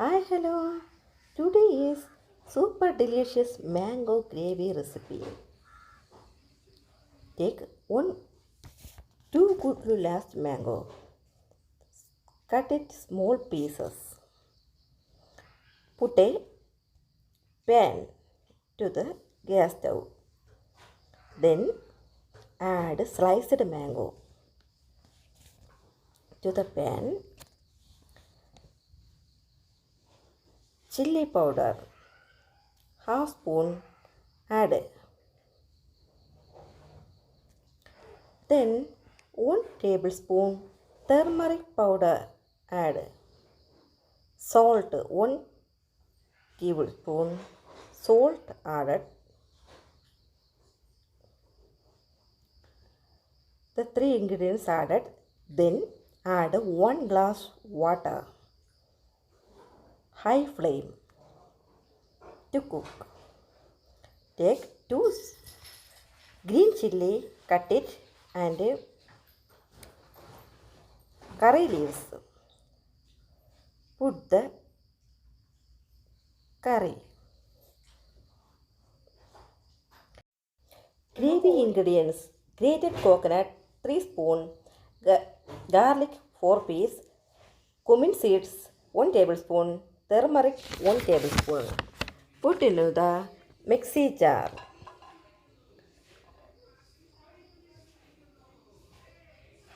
Hi, hello. Today is super delicious mango gravy recipe. Take two good last mango. Cut it small pieces. Put a pan to the gas stove. Then add sliced mango to the pan. Chili powder, half spoon add. Then 1 tablespoon turmeric powder add. Salt 1 tablespoon salt added. The 3 ingredients added. Then add 1 glass water. High flame to cook. Take 2 green chilli, cut it, and curry leaves. Put the curry. Gravy ingredients: grated coconut 3 spoon, garlic 4 pieces, cumin seeds 1 tablespoon, turmeric 1 tablespoon. Put into the mixie jar.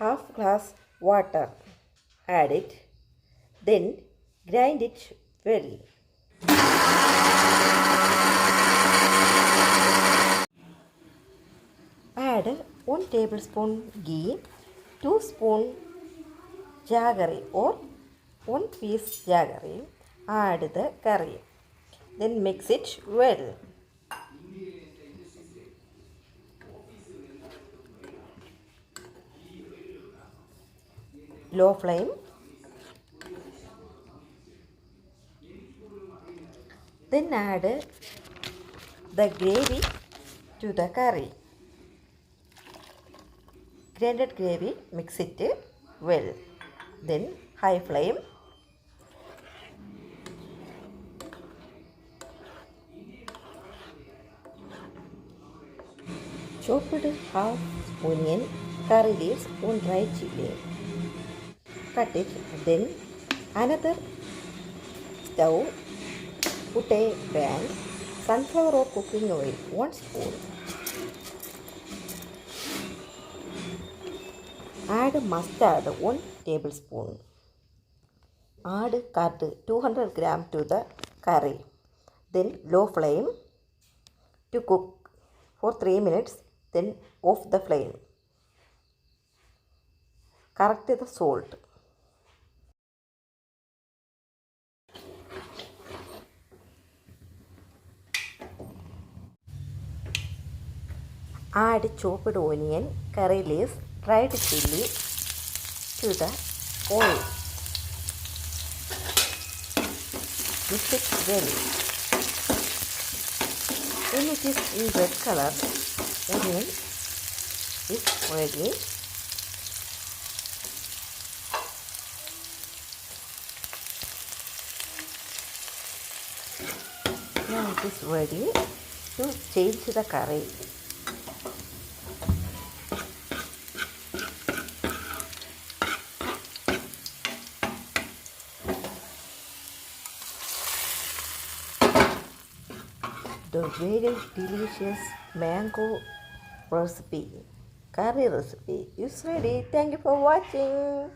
Half glass water. Add it. Then grind it well. Add 1 tablespoon ghee, 2 spoon jaggery or 1 piece jaggery. Add the curry. Then mix it well. Low flame. Then add the gravy to the curry. Grinded gravy, mix it well. Then high flame. Chopped half onion, curry leaves, 1 dry chili. Cut it. Then another stove. Put a pan. Sunflower or cooking oil 1 spoon. Add mustard 1 tablespoon. Add curd 200 gram to the curry. Then low flame to cook for 3 minutes. Then off the flame. Correct the salt. Add chopped onion, curry leaves, dried chili to the oil. Mix it well. When it is in red color, onion is ready. Now it is ready to change the curry. The very delicious mango recipe, curry recipe is ready. Thank you for watching.